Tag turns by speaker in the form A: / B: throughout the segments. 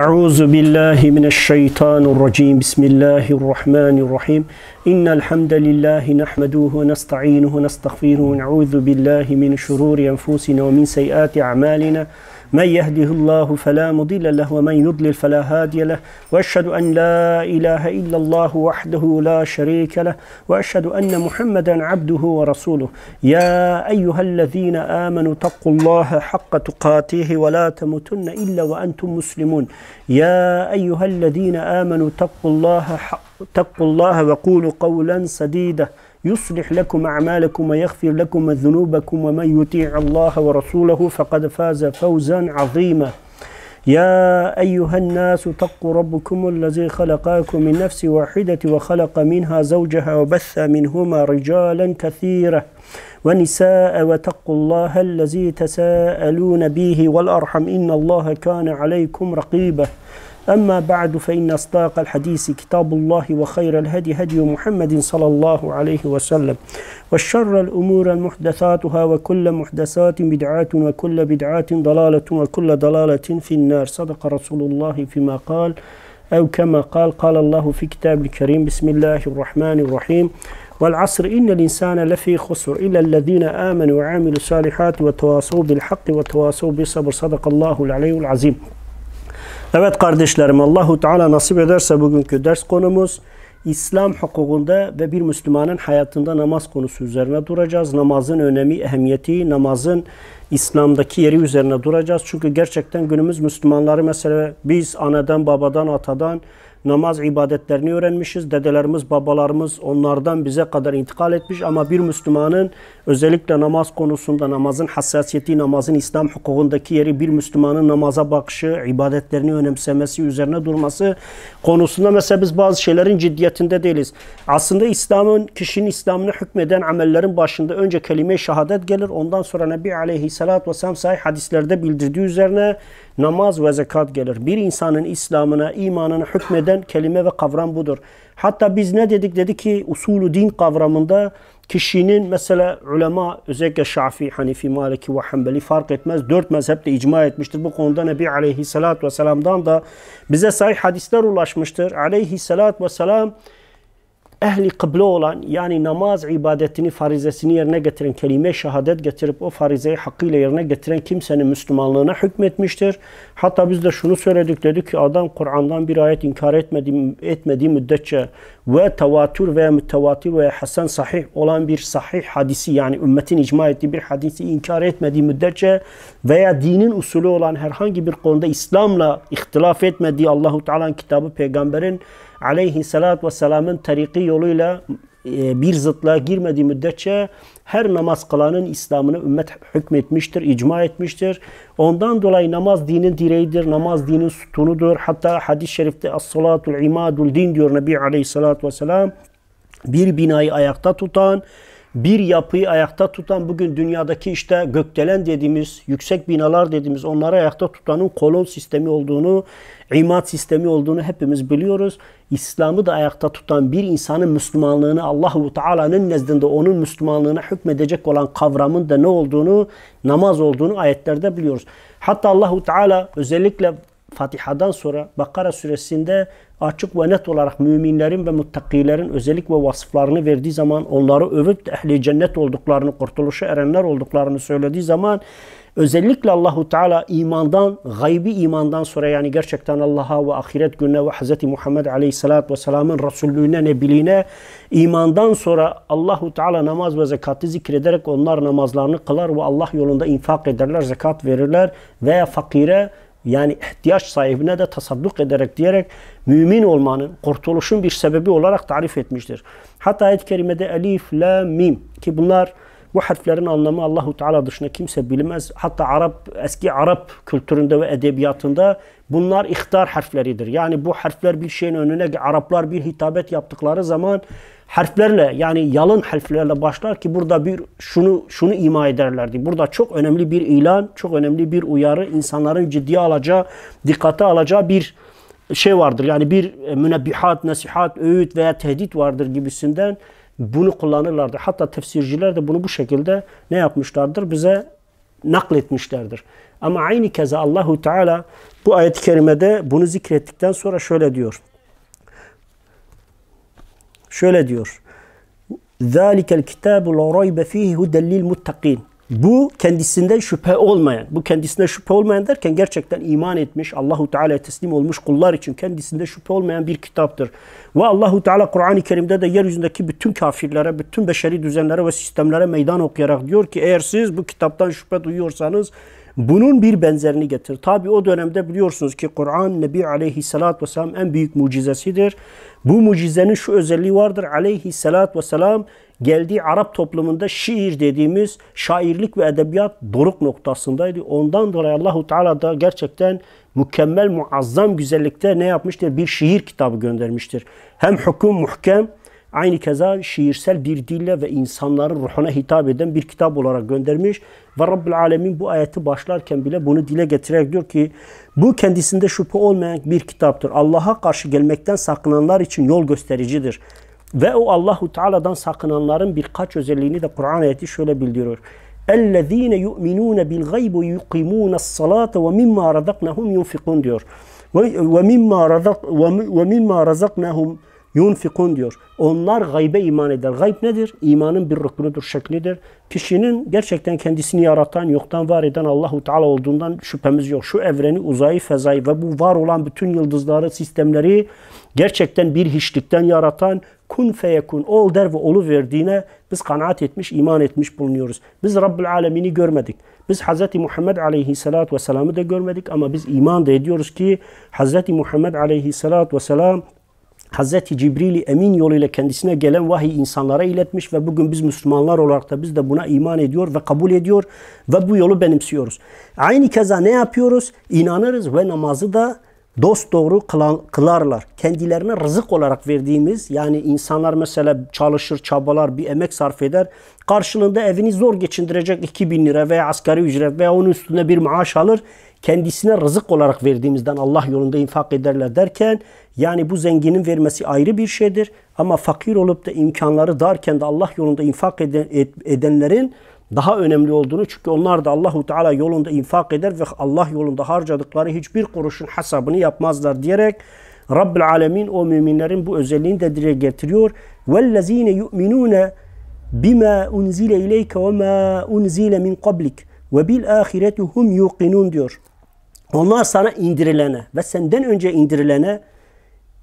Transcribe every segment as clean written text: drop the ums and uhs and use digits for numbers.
A: Euzu billahi mineşşeytanirracim. Bismillahirrahmanirrahim. İnnel hamdelellahi nahmeduhu ve nestainuhu ve nestağfiruhu ve na'uzu billahi min şururi enfusina ve min seyyiati a'malina. Men yehdihillahu fela mudille lehu ve men yudlil fela hadiye lehu. Ve eşhedü en la ilahe illallah vahdehu la şerike lehu ve eşhedü enne Muhammeden abduhu ve resuluh. Ya eyyühellezine amenu taqullaha hakka tukatihi ve la temutunne illa ve entum muslimun. Ya eyyühellezine amenu taqullaha ve kulu kavlen sadida. يصلح لكم أعمالكم ويغفر لكم ذنوبكم ومن يطيع الله ورسوله فقد فاز فوزا عظيما يا أيها الناس اتقوا ربكم الذي خلقكم من نفس واحدة وخلق منها زوجها وبث منهما رجالا كثيرا ونساء واتقوا الله الذي تساءلون به والأرحم إن الله كان عليكم رقيبا أما بعد فإن أصدق الحديث كتاب الله وخير الهدي هدي محمد صلى الله عليه وسلم وشر الأمور محدثاتها وكل محدثات بدعات وكل بدعات ضلالة وكل ضلالة في النار صدق رسول الله فيما قال أو كما قال الله في كتاب الكريم بسم الله الرحمن الرحيم والعصر إن الإنسان لفي خسر إلا الذين آمنوا وعملوا الصالحات وتواصوا بالحق وتواصوا بالصبر صدق الله العلي العظيم. Evet kardeşlerim, Allahu Teala nasip ederse bugünkü ders konumuz İslam hukukunda ve bir Müslümanın hayatında namaz konusu üzerine duracağız. Namazın önemi, ehemmiyeti, namazın İslam'daki yeri üzerine duracağız. Çünkü gerçekten günümüz Müslümanları mesela biz anadan, babadan, atadan namaz ibadetlerini öğrenmişiz. Dedelerimiz, babalarımız onlardan bize kadar intikal etmiş ama bir Müslümanın özellikle namaz konusunda namazın hassasiyeti, namazın İslam hukukundaki yeri, bir Müslümanın namaza bakışı, ibadetlerini önemsemesi, üzerine durması konusunda mesela biz bazı şeylerin ciddiyetinde değiliz. Aslında kişinin İslam'ını hükmeden amellerin başında önce kelime-i şehadet gelir. Ondan sonra Nebi Aleyhisselatü Vesselam sahih hadislerde bildirdiği üzerine namaz ve zekat gelir. Bir insanın İslam'ına, imanına hükmeden kelime ve kavram budur. Hatta biz ne dedik? Dedik ki usulü din kavramında kişinin mesela ulema özellikle Şafii, Hanifi, Maliki ve Hanbeli fark etmez. 4 mezhep de icma etmiştir. Bu konuda Nebi Aleyhisselatü Vesselam'dan da bize sahih hadisler ulaşmıştır. Aleyhisselatü Vesselam ehli kıble olan yani namaz ibadetini, farizesini yerine getiren, kelime-i şehadet getirip o farizeyi hakkıyla yerine getiren kimsenin Müslümanlığına hükmetmiştir. Hatta biz de şunu söyledik, dedik ki adam Kur'an'dan bir ayet inkar etmediği müddetçe ve tevatür veya mütevatir veya hasen sahih olan bir sahih hadisi yani ümmetin icma ettiği bir hadisi inkar etmediği müddetçe veya dinin usulü olan herhangi bir konuda İslam'la ihtilaf etmediği Allahu Teala'nın kitabı, peygamberin Aleyhisselatü Vesselam'ın tariki yoluyla bir zıtlığa girmediği müddetçe her namaz kılanın İslam'ını ümmet hükmetmiştir, icma etmiştir. Ondan dolayı namaz dinin direğidir, namaz dinin sütunudur. Hatta hadis-i şerifte as-salatul imadul din diyor Nebi Aleyhisselatü Vesselam. Bir binayı ayakta tutan, bir yapıyı ayakta tutan, bugün dünyadaki işte gökdelen dediğimiz, yüksek binalar dediğimiz onları ayakta tutanın kolon sistemi olduğunu, imad sistemi olduğunu hepimiz biliyoruz. İslam'ı da ayakta tutan bir insanın Müslümanlığını, Allahu Teala'nın nezdinde onun Müslümanlığına hükmedecek olan kavramın da ne olduğunu, namaz olduğunu ayetlerde biliyoruz. Hatta Allahu Teala özellikle Fatiha'dan sonra Bakara suresinde açık ve net olarak müminlerin ve muttakilerin özellik ve vasıflarını verdiği zaman, onları övüp de ehli cennet olduklarını, kurtuluşa erenler olduklarını söylediği zaman özellikle Allahu Teala imandan, gaybi imandan sonra yani gerçekten Allah'a ve ahiret gününe ve Hz. Muhammed Aleyhisselatü Vesselam'ın Resullüğüne, Nebiliğine imandan sonra Allahu Teala namaz ve zekatı zikrederek onlar namazlarını kılar ve Allah yolunda infak ederler, zekat verirler veya fakire yani ihtiyaç sahibine de tasadduk ederek diyerek mümin olmanın, kurtuluşun bir sebebi olarak tarif etmiştir. Hatta ayet-i kerimede elif, la, mim ki bunlar bu harflerin anlamı Allahu Teala dışında kimse bilmez. Hatta eski Arap kültüründe ve edebiyatında bunlar ihtar harfleridir. Yani bu harfler bir şeyin önüne Araplar bir hitabet yaptıkları zaman harflerle yani yalın harflerle başlar ki burada bir şunu ima ederlerdi. Burada çok önemli bir ilan, çok önemli bir uyarı, insanların ciddiye alacağı, dikkate alacağı bir şey vardır. Yani bir münebbihat, nasihat, öğüt veya tehdit vardır gibisinden bunu kullanırlardı. Hatta tefsirciler de bunu bu şekilde ne yapmışlardır? Bize nakletmişlerdir. Ama aynı keza Allahu Teala bu ayet-i kerimede bunu zikrettikten sonra şöyle diyor. Şöyle diyor. ذَٰلِكَ الْكِتَابُ لَا رَيْبَ ف۪يهِ هُدًى لِلْمُتَّقِينَ. Bu kendisinden şüphe olmayan, bu kendisinde şüphe olmayan derken gerçekten iman etmiş, Allahu Teala'ya teslim olmuş kullar için kendisinde şüphe olmayan bir kitaptır. Ve Allahu Teala Kur'an-ı Kerim'de de yeryüzündeki bütün kafirlere, bütün beşeri düzenlere ve sistemlere meydan okuyarak diyor ki eğer siz bu kitaptan şüphe duyuyorsanız bunun bir benzerini getir. Tabi o dönemde biliyorsunuz ki Kur'an Nebi Aleyhisselatü Vesselam en büyük mucizesidir. Bu mucizenin şu özelliği vardır. Aleyhisselatü Vesselam geldiği Arap toplumunda şiir dediğimiz şairlik ve edebiyat doruk noktasındaydı. Ondan dolayı Allahu Teala da gerçekten mükemmel, muazzam güzellikte ne yapmıştır? Bir şiir kitabı göndermiştir. Hem hüküm muhkem, aynı keza şiirsel bir dille ve insanların ruhuna hitap eden bir kitap olarak göndermiş. Ve Rabbül Alemin bu ayeti başlarken bile bunu dile getirerek diyor ki bu kendisinde şüphe olmayan bir kitaptır. Allah'a karşı gelmekten sakınanlar için yol göstericidir. Ve o Allahu Teala'dan sakınanların birkaç özelliğini de Kur'an ayeti şöyle bildiriyor. اَلَّذ۪ينَ يُؤْمِنُونَ بِالْغَيْبِ وَيُقِيمُونَ الصَّلَاةَ وَمِمَّا رَزَقْنَهُمْ يُنْفِقُونَ diyor. وَمِمَّا رَزَقْنَهُمْ yunfikun diyor. Onlar gaybe iman eder. Gayb nedir? İmanın bir rüknudur, şeklidir. Kişinin gerçekten kendisini yaratan, yoktan var eden Allahu Teala olduğundan şüphemiz yok. Şu evreni, uzayı, fezayı ve bu var olan bütün yıldızları, sistemleri gerçekten bir hiçlikten yaratan, kun feyekun, ol der ve olu verdiğine biz kanaat etmiş, iman etmiş bulunuyoruz. Biz Rabbül Alemin'i görmedik. Biz Hz. Muhammed Aleyhisselatü Vesselam'ı da görmedik ama biz iman da ediyoruz ki Hz. Muhammed Aleyhisselatü Vesselam Hz. Cibril-i Emin yoluyla kendisine gelen vahiy insanlara iletmiş ve bugün biz Müslümanlar olarak da biz de buna iman ediyor ve kabul ediyor ve bu yolu benimsiyoruz. Aynı keza ne yapıyoruz? İnanırız ve namazı da dosdoğru kılarlar. Kendilerine rızık olarak verdiğimiz, yani insanlar mesela çalışır, çabalar, bir emek sarf eder. Karşılığında evini zor geçindirecek 2000 lira veya asgari ücret veya onun üstünde bir maaş alır. Kendisine rızık olarak verdiğimizden Allah yolunda infak ederler derken, yani bu zenginin vermesi ayrı bir şeydir. Ama fakir olup da imkanları darken de Allah yolunda infak edenlerin daha önemli olduğunu, çünkü onlar da Allahu Teala yolunda infak eder ve Allah yolunda harcadıkları hiçbir kuruşun hesabını yapmazlar diyerek Rabbül Alemin o müminlerin bu özelliğini de dile getiriyor. وَالَّذ۪ينَ يُؤْمِنُونَ بِمَا اُنْزِلَ اِلَيْكَ وَمَا اُنْزِلَ مِنْ قَبْلِكَ وَبِالْآخِرَةِ هُمْ يُوقِنُونَ diyor. Onlar sana indirilene ve senden önce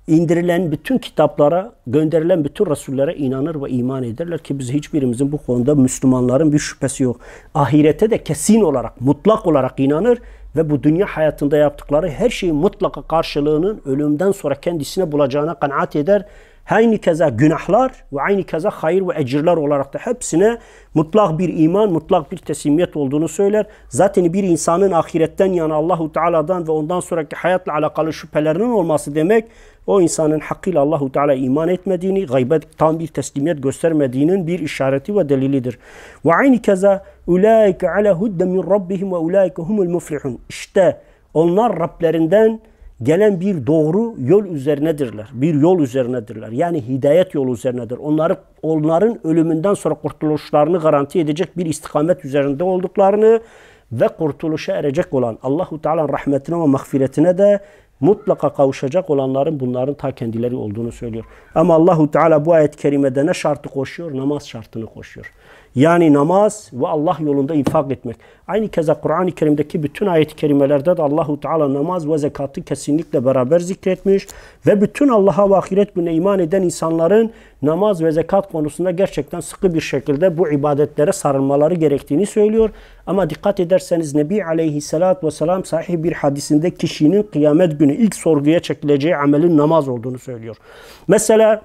A: indirilen bütün kitaplara, gönderilen bütün Resullere inanır ve iman ederler ki biz hiçbirimizin bu konuda Müslümanların bir şüphesi yok. Ahirete de kesin olarak, mutlak olarak inanır ve bu dünya hayatında yaptıkları her şeyin mutlaka karşılığının ölümden sonra kendisine bulacağına kanaat eder. Aynı keza günahlar ve aynı keza hayır ve ecirler olarak da hepsine mutlak bir iman, mutlak bir teslimiyet olduğunu söyler. Zaten bir insanın ahiretten yana Allahu Teala'dan ve ondan sonraki hayatla alakalı şüphelerinin olması demek, o insanın hakkıyla Allahu Teala iman etmediğini, gaybe tam bir teslimiyet göstermediğinin bir işareti ve delilidir. Ve aynı keza ulaike ala hudde min rabbihim ve ulaike humul muflihun. İşte onlar Rablerinden gelen bir doğru yol üzerinedirler. Bir yol üzerinedirler. Yani hidayet yolu üzerinedir. Onların ölümünden sonra kurtuluşlarını garanti edecek bir istikamet üzerinde olduklarını ve kurtuluşa erecek olan Allahu Teala'nın rahmetine ve mağfiretine de mutlaka kavuşacak olanların bunların ta kendileri olduğunu söylüyor. Ama Allahu Teala bu ayet-i kerimede ne şartı koşuyor? Namaz şartını koşuyor. Yani namaz ve Allah yolunda infak etmek. Aynı keza Kur'an-ı Kerim'deki bütün ayet-i kerimelerde de Allahu Teala namaz ve zekatı kesinlikle beraber zikretmiş ve bütün Allah'a ve ahiret gününe iman eden insanların namaz ve zekat konusunda gerçekten sıkı bir şekilde bu ibadetlere sarılmaları gerektiğini söylüyor. Ama dikkat ederseniz Nebi Aleyhisselatü Vesselam sahih bir hadisinde kişinin kıyamet günü ilk sorguya çekileceği amelin namaz olduğunu söylüyor. Mesela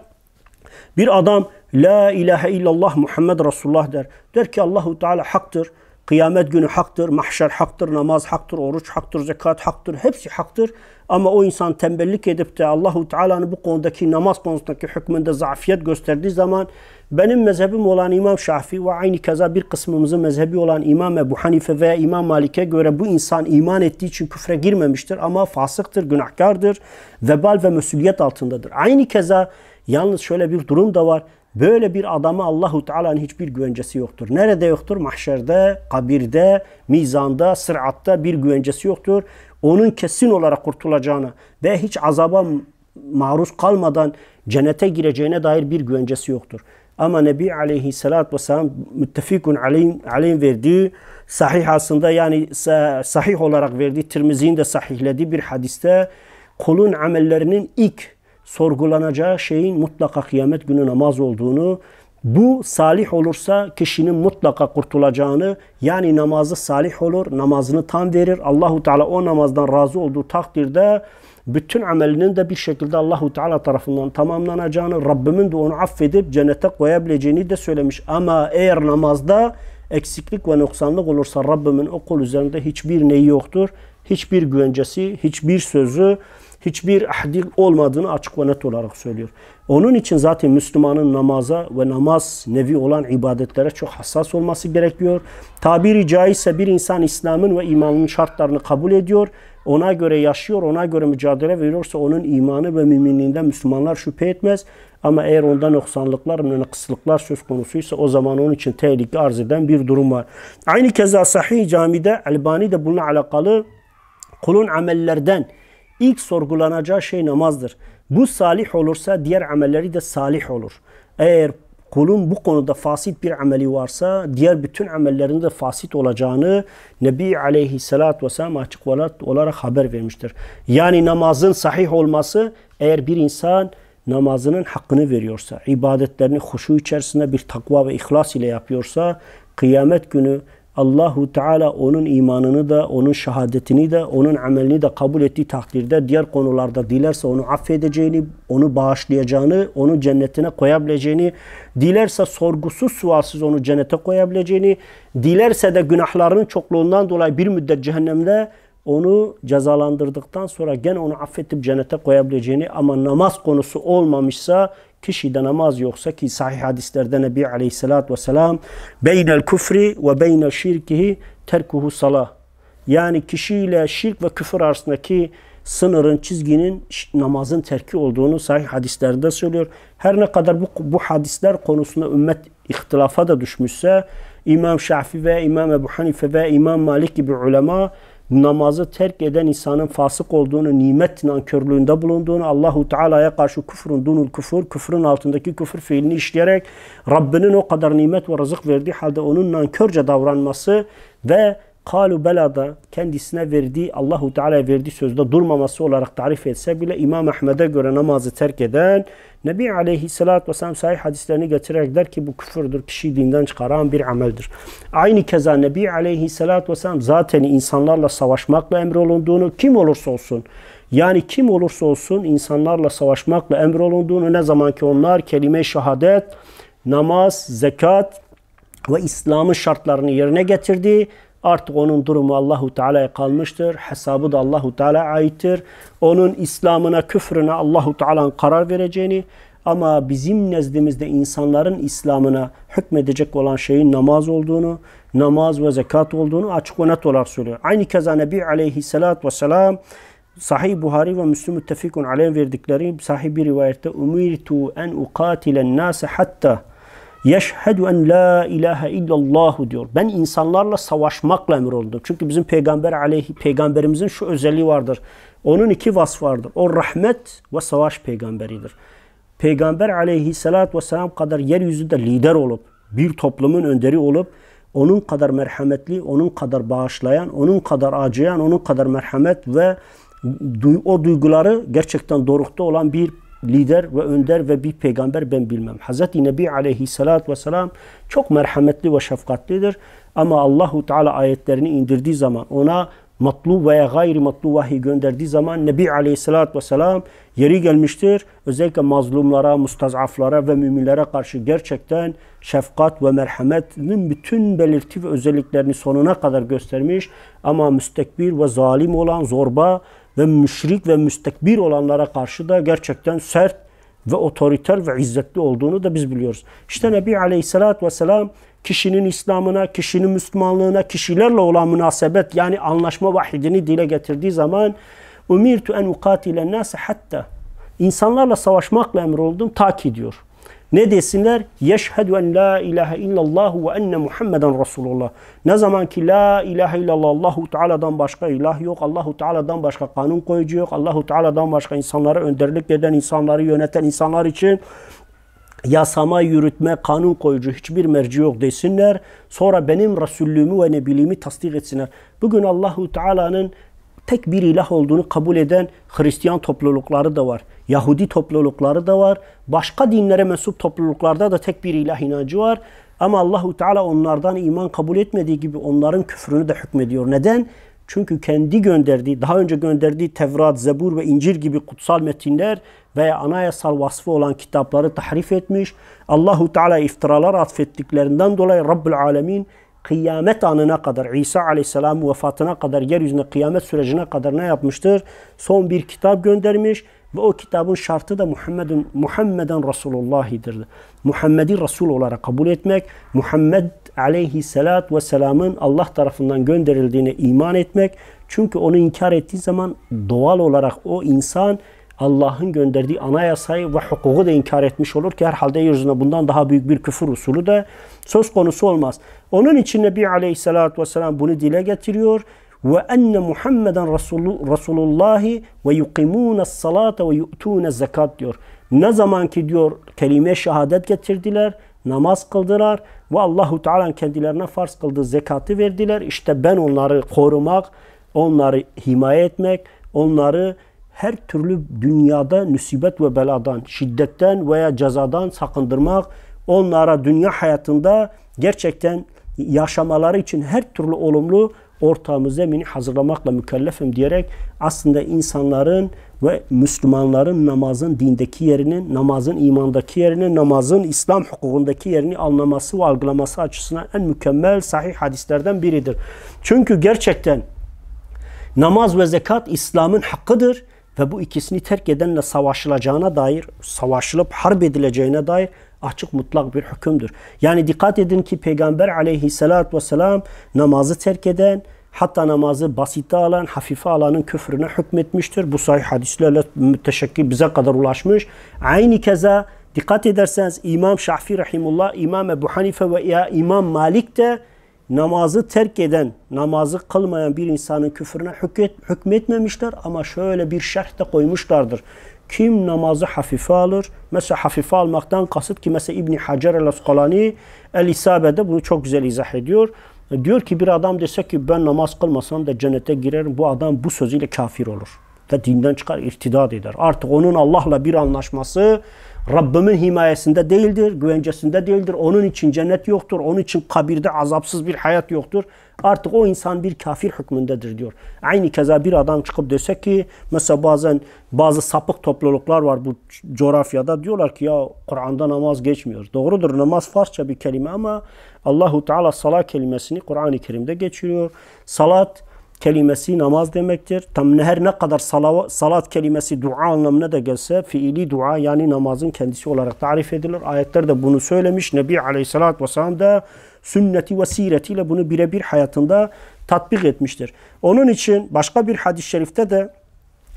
A: bir adam La ilahe illallah Muhammed Resulullah der. Der ki Allahu Teala haktır. Kıyamet günü haktır. Mahşer haktır. Namaz haktır. Oruç haktır. Zekat haktır. Hepsi haktır. Ama o insan tembellik edip de Allahu Teala'nın bu konudaki namaz konusundaki hükmünde zafiyet gösterdiği zaman benim mezhebim olan İmam Şafii ve aynı keza bir kısmımızın mezhebi olan İmam Ebu Hanife veya İmam Malik'e göre bu insan iman ettiği için küfre girmemiştir ama fasıktır, günahkardır, vebal ve mesuliyet altındadır. Aynı keza yalnız şöyle bir durum da var. Böyle bir adama Allahu Teala'nın hiçbir güvencesi yoktur. Nerede yoktur? Mahşerde, kabirde, mizanda, sıratta bir güvencesi yoktur. Onun kesin olarak kurtulacağını ve hiç azaba maruz kalmadan cennete gireceğine dair bir güvencesi yoktur. Ama Nebi Aleyhisselatü Vesselam müttefikun aleyh verdiği sahih aslında, yani sahih olarak verdiği, Tirmizi'nin de sahihlediği bir hadiste kulun amellerinin ilk sorgulanacağı şeyin mutlaka kıyamet günü namaz olduğunu, bu salih olursa kişinin mutlaka kurtulacağını, yani namazı salih olur, namazını tam verir, Allahu Teala o namazdan razı olduğu takdirde bütün amelinin de bir şekilde Allahu Teala tarafından tamamlanacağını, Rabbimin de onu affedip cennete koyabileceğini de söylemiş. Ama eğer namazda eksiklik ve noksanlık olursa Rabbimin o kul üzerinde hiçbir neyi yoktur, hiçbir güvencesi, hiçbir sözü, hiçbir ahdi olmadığını açık ve net olarak söylüyor. Onun için zaten Müslümanın namaza ve namaz nevi olan ibadetlere çok hassas olması gerekiyor. Tabiri caizse bir insan İslam'ın ve imanın şartlarını kabul ediyor, ona göre yaşıyor, ona göre mücadele veriyorsa onun imanı ve müminliğinden Müslümanlar şüphe etmez. Ama eğer onda noksanlıklar ve kısıtlıklar söz konusuysa o zaman onun için tehlike arz eden bir durum var. Aynı keza Sahih Cami'de Albani de bununla alakalı kulun amellerden ilk sorgulanacağı şey namazdır. Bu salih olursa diğer amelleri de salih olur. Eğer kulun bu konuda fasit bir ameli varsa diğer bütün amellerinde de fasit olacağını Nebi Aleyhisselatü Vesselam açık olarak haber vermiştir. Yani namazın sahih olması, eğer bir insan namazının hakkını veriyorsa, ibadetlerini huşu içerisinde bir takva ve ihlas ile yapıyorsa, kıyamet günü Allahu Teala onun imanını da, onun şehadetini de, onun amelini de kabul ettiği takdirde diğer konularda dilerse onu affedeceğini, onu bağışlayacağını, onu cennetine koyabileceğini, dilerse sorgusuz sualsiz onu cennete koyabileceğini, dilerse de günahlarının çokluğundan dolayı bir müddet cehennemde onu cezalandırdıktan sonra gene onu affedip cennete koyabileceğini, ama namaz konusu olmamışsa, kişide namaz yoksa, ki sahih hadislerde Nebi Aleyhisselatü Vesselam beynel küfri ve beynel şirkihi terkuhu salah, yani kişiyle şirk ve küfür arasındaki sınırın, çizginin namazın terki olduğunu sahih hadislerde söylüyor. Her ne kadar bu hadisler konusunda ümmet ihtilafa da düşmüşse, İmam Şafii ve İmam Ebu Hanife ve İmam Malik gibi ulema namazı terk eden insanın fasık olduğunu, nimet nankörlüğünde bulunduğunu, Allahu Teala'ya karşı küfrün dunul küfür, küfrün altındaki küfür fiilini işleyerek Rabbinin o kadar nimet ve rızık verdiği halde onun nankörce davranması ve kalu belada kendisine verdiği, Allahu Teala'ya verdiği sözde durmaması olarak tarif etse bile İmam Ahmed'e göre namazı terk eden, Nebi Aleyhisselatü Vesselam sahih hadislerini getirerek der ki bu küfürdür, kişiyi dinden çıkaran bir ameldir. Aynı keza Nebi Aleyhisselatü Vesselam zaten insanlarla savaşmakla emrolunduğunu, kim olursa olsun, yani kim olursa olsun insanlarla savaşmakla emrolunduğunu, ne zaman ki onlar kelime-i şehadet, namaz, zekat ve İslam'ın şartlarını yerine getirdiği, artık onun durumu Allahu Teala'ya kalmıştır. Hesabı da Allahu Teala'ya aittir. Onun İslam'ına, küfrüne Allahu Teala'nın karar vereceğini, ama bizim nezdimizde insanların İslam'ına hükmedecek olan şeyin namaz olduğunu, namaz ve zekat olduğunu açık ve net olarak söylüyor. Aynı keza Nebi Aleyhisselatü Vesselam Sahih Buhari ve Müslüm müttefikun aleyh verdikleri sahih bir rivayette umirtu en ukatilen nase hatta yeşhedü en la ilahe illallah diyor. Ben insanlarla savaşmakla emroldum. Çünkü bizim peygamberimizin şu özelliği vardır. Onun iki vasfı vardır. O rahmet ve savaş peygamberidir. Peygamber aleyhissalatü vesselam kadar yeryüzünde lider olup, bir toplumun önderi olup, onun kadar merhametli, onun kadar bağışlayan, onun kadar acıyan, onun kadar merhamet ve o duyguları gerçekten dorukta olan bir lider ve önder ve bir peygamber ben bilmem. Hz. Nebi Aleyhisselatü Vesselam çok merhametli ve şefkatlidir. Ama Allahu Teala ayetlerini indirdiği zaman, ona matlu veya gayri matlu vahiy gönderdiği zaman Nebi Aleyhisselatü Vesselam yeri gelmiştir. Özellikle mazlumlara, mustazaflara ve müminlere karşı gerçekten şefkat ve merhametin bütün belirti ve özelliklerini sonuna kadar göstermiş. Ama müstekbir ve zalim olan, zorba ve müşrik ve müstekbir olanlara karşı da gerçekten sert ve otoriter ve izzetli olduğunu da biz biliyoruz. İşte Nebi Aleyhisselatü Vesselam kişinin İslam'ına, kişinin Müslümanlığına, kişilerle olan münasebet, yani anlaşma vahidini dile getirdiği zaman umirtu en ukatilen nase hatta, insanlarla savaşmakla emroldum ta ki diyor. Ne desinler? Yeşhedü en la ilahe illallah ve enne Muhammeden Resulullah. Ne zaman ki la ilahe illallah, Allahu Teala'dan başka ilah yok, Allahu Teala'dan başka kanun koyucu yok, Allahu Teala'dan başka insanlara önderlik eden, insanları yöneten insanlar için yasama, yürütme, kanun koyucu hiçbir merci yok desinler. Sonra benim Resullüğümü ve Nebiliğimi tasdik etsinler. Bugün Allahu Teala'nın tek bir ilah olduğunu kabul eden Hristiyan toplulukları da var. Yahudi toplulukları da var. Başka dinlere mensup topluluklarda da tek bir ilah inancı var. Ama Allahu Teala onlardan iman kabul etmediği gibi onların küfrünü de hükmediyor. Neden? Çünkü kendi gönderdiği, daha önce gönderdiği Tevrat, Zebur ve İncil gibi kutsal metinler veya anayasal vasfı olan kitapları tahrif etmiş. Allahu Teala iftiralar atfettiklerinden dolayı Rabbül Alemin kıyamet anına kadar, İsa Aleyhisselam'ın vefatına kadar, yeryüzüne kıyamet sürecine kadar ne yapmıştır? Son bir kitap göndermiş ve o kitabın şartı da Muhammeden Resulullah'dır. Muhammed'i Resul olarak kabul etmek, Muhammed Aleyhisselatü Vesselam'ın Allah tarafından gönderildiğine iman etmek. Çünkü onu inkar ettiği zaman doğal olarak o insan Allah'ın gönderdiği anayasayı ve hukuku da inkar etmiş olur ki herhalde yeryüzünde bundan daha büyük bir küfür usulü de söz konusu olmaz. Onun için Nebi Aleyhisselatü Vesselam bunu dile getiriyor. Ve enne Muhammeden Resulullahi ve yuqimûnes salate ve yu'tûnez zekat diyor. Ne zaman ki diyor kelime şehadet getirdiler, namaz kıldılar ve Allahu Teala'nın kendilerine farz kıldığı zekatı verdiler. İşte ben onları korumak, onları himaye etmek, onları her türlü dünyada nüsibet ve beladan, şiddetten veya cezadan sakındırmak, onlara dünya hayatında gerçekten yaşamaları için her türlü olumlu ortamı, zemini hazırlamakla mükellefim diyerek aslında insanların ve Müslümanların namazın dindeki yerini, namazın imandaki yerini, namazın İslam hukukundaki yerini anlaması ve algılaması açısından en mükemmel sahih hadislerden biridir. Çünkü gerçekten namaz ve zekat İslam'ın hakkıdır ve bu ikisini terk edenle savaşılacağına dair, savaşılıp harp edileceğine dair açık mutlak bir hükümdür. Yani dikkat edin ki Peygamber Aleyhisselatü Vesselam namazı terk eden, hatta namazı basite alan, hafife alanın küfrüne hükmetmiştir. Bu sahih hadislerle müteşekkil bize kadar ulaşmış. Aynı keza dikkat ederseniz İmam Şafii Rahimullah, İmam Ebu Hanife ve İmam Malik de namazı terk eden, namazı kılmayan bir insanın küfrüne hükmetmemişler ama şöyle bir şerh de koymuşlardır. Kim namazı hafife alır? Mesela hafife almaktan kasıt ki mesela İbn Hacer el-Asqalani El-İsabe'de bunu çok güzel izah ediyor. Diyor ki bir adam dese ki ben namaz kılmasam da cennete girerim, bu adam bu sözüyle kafir olur. Ve dinden çıkar, irtidat eder. Artık onun Allah'la bir anlaşması Rabbimin himayesinde değildir, güvencesinde değildir. Onun için cennet yoktur, onun için kabirde azapsız bir hayat yoktur. Artık o insan bir kafir hükmündedir diyor. Aynı keza bir adam çıkıp dese ki mesela bazen bazı sapık topluluklar var bu coğrafyada, diyorlar ki ya Kur'an'da namaz geçmiyor. Doğrudur, namaz Farsça bir kelime ama Allahu Teala salat kelimesini Kur'an-ı Kerim'de geçiriyor. Salat kelimesi namaz demektir. Tam her ne kadar salat kelimesi dua anlamına da gelse fiili dua yani namazın kendisi olarak tarif edilir. Ayetler de bunu söylemiş. Nebi Aleyhisselatü Vesselam da sünneti ve siretiyle bunu birebir hayatında tatbik etmiştir. Onun için başka bir hadis-i şerifte de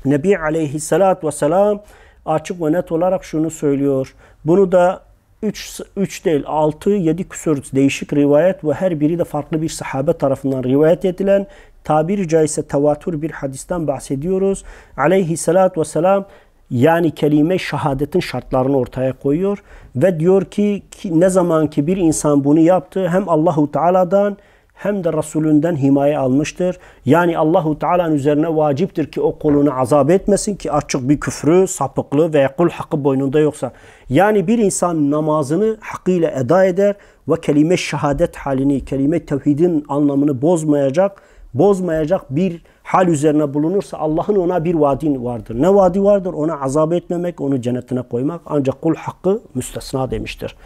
A: Nebi Aleyhisselatü Vesselam açık ve net olarak şunu söylüyor. Bunu da 3 değil 6-7 küsur değişik rivayet ve her biri de farklı bir sahabe tarafından rivayet edilen tabiri caizse tevatür bir hadisten bahsediyoruz. Aleyhisselatü Vesselam yani kelime şehadetin şartlarını ortaya koyuyor ve diyor ki ne zaman ki bir insan bunu yaptı hem Allahu Teala'dan hem de Resulünden himaye almıştır. Yani Allahu Teala'nın üzerine vaciptir ki o kulunu azap etmesin ki açık bir küfrü, sapıklığı veya kul hakkı boynunda yoksa. Yani bir insan namazını hakkıyla eda eder ve kelime şehadet halini, kelime tevhidin anlamını bozmayacak bir hal üzerine bulunursa Allah'ın ona bir vaadi vardır. Ne vaadi vardır? Ona azap etmemek, onu cennetine koymak. Ancak kul hakkı müstesna demiştir.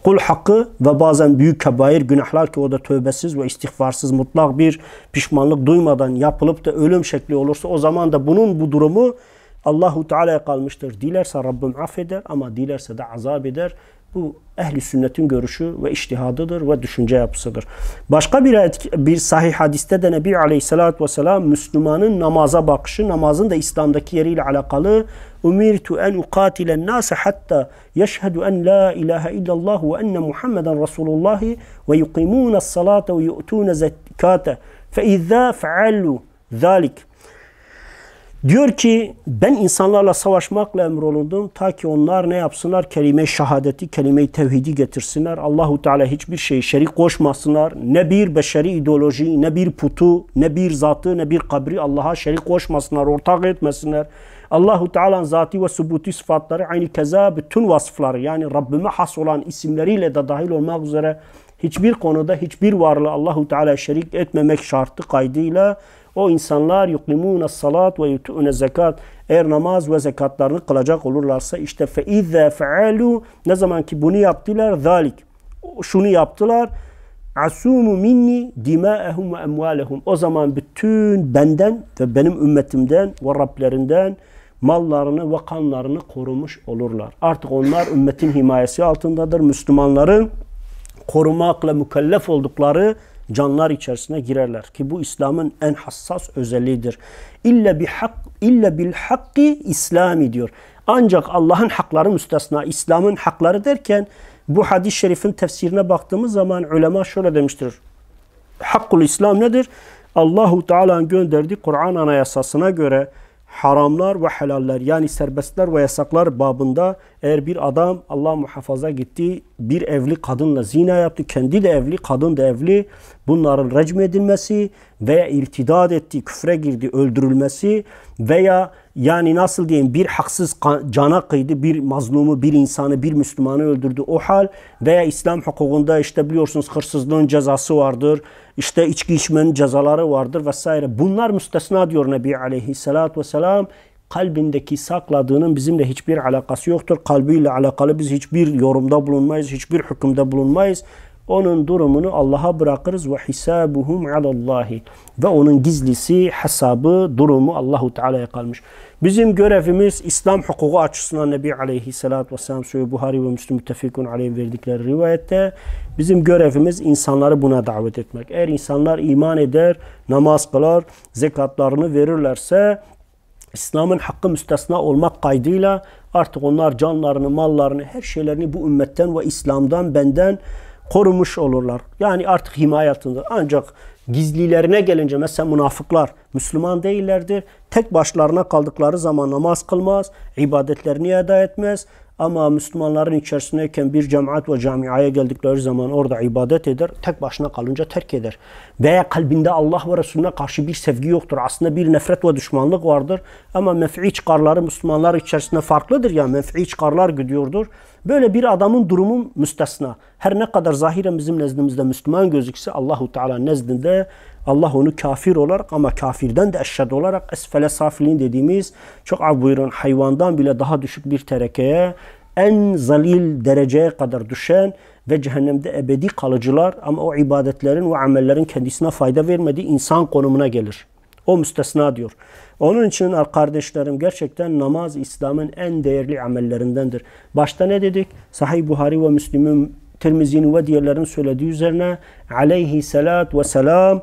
A: Kul hakkı ve bazen büyük kebair günahlar ki o da tövbesiz ve istiğfarsız mutlak bir pişmanlık duymadan yapılıp da ölüm şekli olursa o zaman da bu durumu Allahu Teala'ya kalmıştır. Dilerse Rabbim affeder ama dilerse de azap eder. Bu ehli sünnetin görüşü ve içtihadıdır ve düşünce yapısıdır. Başka bir sahih hadiste de Nebi Aleyhisselatü Vesselam Müslümanın namaza bakışı, namazın da İslam'daki yeriyle alakalı umirtu en uqatilen nase hatta yeşhedü en la ilahe illallah ve enne Muhammeden Resulullah ve yuqimûnes salate ve yu'tûne zekate fe izâ feallu zâlik. Diyor ki ben insanlarla savaşmakla emrolundum ta ki onlar ne yapsınlar? Kelime-i şehadeti, kelime-i tevhidi getirsinler. Allahu Teala hiçbir şeyi şerik koşmasınlar. Ne bir beşeri ideoloji, ne bir putu, ne bir zatı, ne bir kabri Allah'a şerik koşmasınlar, ortak etmesinler. Allahu Teala'nın zati ve subuti sıfatları aynı keza bütün vasıfları yani Rabbime has olan isimleriyle de dahil olmak üzere hiçbir konuda hiçbir varlığı Allahu Teala şerik etmemek şartı kaydıyla o insanlar yukimûne salat ve yutûne zekat eğer namaz ve zekatlarını kılacak olurlarsa işte feize fealu ne zaman ki bunu yaptılar zalik şunu yaptılar asumu minni dimâehum ve emvâlehum o zaman bütün benden ve benim ümmetimden ve Rablerinden mallarını ve kanlarını korumuş olurlar. Artık onlar ümmetin himayesi altındadır. Müslümanların korumakla mükellef oldukları canlar içerisine girerler ki bu İslam'ın en hassas özelliğidir. İlla bil hakki İslami diyor. Ancak Allah'ın hakları müstesna, İslam'ın hakları derken bu hadis-i şerifin tefsirine baktığımız zaman ulema şöyle demiştir. Hakkul İslam nedir? Allahu Teala'nın gönderdiği Kur'an anayasasına göre haramlar ve helaller yani serbestler ve yasaklar babında eğer bir adam Allah muhafaza gitti bir evli kadınla zina yaptı kendi de evli kadın da evli bunların recm edilmesi veya irtidat etti küfre girdi öldürülmesi veya yani nasıl diyeyim bir haksız cana kıydı bir mazlumu bir insanı bir Müslümanı öldürdü o hal veya İslam hukukunda işte biliyorsunuz hırsızlığın cezası vardır işte içki içmenin cezaları vardır vesaire bunlar müstesna diyor Nebi Aleyhisselatü Vesselam kalbindeki sakladığının bizimle hiçbir alakası yoktur kalbiyle alakalı biz hiçbir yorumda bulunmayız hiçbir hükümde bulunmayız onun durumunu Allah'a bırakırız ve hisabuhum alallahi ve onun gizlisi hesabı durumu Allahu Teala'ya kalmış. Bizim görevimiz İslam hukuku açısından Nebi Aleyhisselatü Vesselam Sahih Buhari ve Müslim müttefikun aleyhi verdikleri rivayette bizim görevimiz insanları buna davet etmek. Eğer insanlar iman eder, namaz kılar, zekatlarını verirlerse İslam'ın hakkı müstesna olmak kaydıyla artık onlar canlarını, mallarını, her şeylerini bu ümmetten ve İslam'dan benden korumuş olurlar. Yani artık himaye altındadır. Ancak gizlilerine gelince mesela münafıklar Müslüman değillerdir. Tek başlarına kaldıkları zaman namaz kılmaz, ibadetlerini eda etmez. Ama Müslümanların içerisindeyken bir cemaat ve camiaya geldikleri zaman orada ibadet eder. Tek başına kalınca terk eder. Veya kalbinde Allah ve Resulüne karşı bir sevgi yoktur. Aslında bir nefret ve düşmanlık vardır. Ama menfi çıkarları Müslümanlar içerisinde farklıdır. Yani menfi çıkarlar gidiyordur. Böyle bir adamın durumu müstesna. Her ne kadar zahiren bizim nezdimizde Müslüman gözükse Allahu Teala nezdinde Allah onu kafir olarak ama kafirden de eşşed olarak esfele safilin dediğimiz çok buyurun hayvandan bile daha düşük bir terekeye en zalil dereceye kadar düşen ve cehennemde ebedi kalıcılar ama o ibadetlerin ve amellerin kendisine fayda vermediği insan konumuna gelir. O müstesna diyor. Onun için kardeşlerim gerçekten namaz İslam'ın en değerli amellerindendir. Başta ne dedik? Sahih Buhari ve Müslim'in, Tirmizi'nin ve diğerlerin söylediği üzerine aleyhissalatü vesselam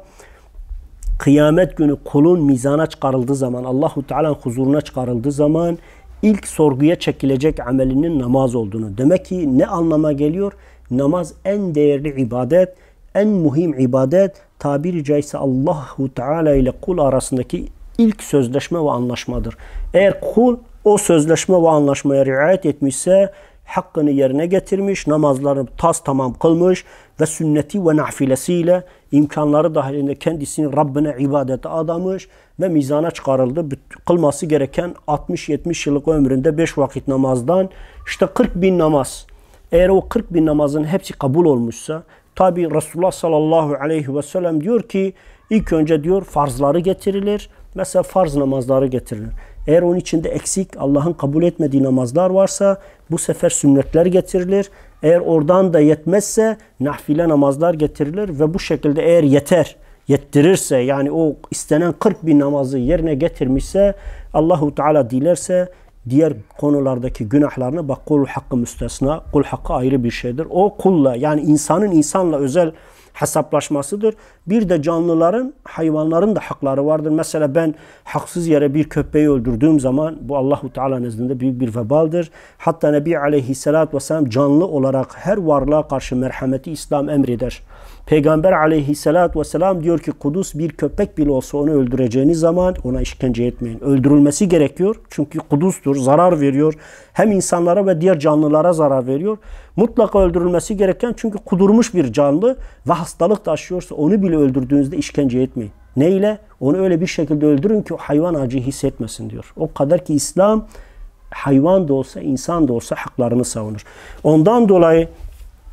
A: kıyamet günü kulun mizana çıkarıldığı zaman, Allahu Teala'nın huzuruna çıkarıldığı zaman ilk sorguya çekilecek amelinin namaz olduğunu. Demek ki ne anlama geliyor? Namaz en değerli ibadet, en mühim ibadet, tabiri caizse Allahu Teala ile kul arasındaki ilk sözleşme ve anlaşmadır. Eğer kul o sözleşme ve anlaşmaya riayet etmişse hakkını yerine getirmiş, namazlarını tamam kılmış ve sünneti ve nafilesiyle imkanları dahilinde kendisini Rabbine ibadete adamış ve mizana çıkarıldı. Kılması gereken 60-70 yıllık ömründe 5 vakit namazdan işte 40 bin namaz. Eğer o 40 bin namazın hepsi kabul olmuşsa tabi Resulullah sallallahu aleyhi ve sellem diyor ki ilk önce diyor farzları getirilir. Mesela farz namazları getirilir. Eğer onun içinde eksik Allah'ın kabul etmediği namazlar varsa bu sefer sünnetler getirilir. Eğer oradan da yetmezse nafile namazlar getirilir ve bu şekilde eğer yettirirse yani o istenen 40 bin namazı yerine getirmişse Allahu Teala dilerse diğer konulardaki günahlarını, bak kul hakkı müstesna, kul hakkı ayrı bir şeydir. O kulla, yani insanın insanla özel hesaplaşmasıdır. Bir de canlıların, hayvanların da hakları vardır. Mesela ben haksız yere bir köpeği öldürdüğüm zaman bu Allahu Teala nezdinde büyük bir vebaldir. Hatta Nebi Aleyhisselatü Vesselam canlı olarak her varlığa karşı merhameti İslam emreder. Peygamber Aleyhisselatü Vesselam diyor ki Kudüs bir köpek bile olsa onu öldüreceğiniz zaman ona işkence etmeyin. Öldürülmesi gerekiyor. Çünkü Kudüs'tür, zarar veriyor. Hem insanlara ve diğer canlılara zarar veriyor. Mutlaka öldürülmesi gereken, çünkü kudurmuş bir canlı ve hastalık taşıyorsa onu bile öldürdüğünüzde işkence etmeyin. Ne ile? Onu öyle bir şekilde öldürün ki o hayvan acı hissetmesin diyor. O kadar ki İslam hayvan da olsa, insan da olsa haklarını savunur. Ondan dolayı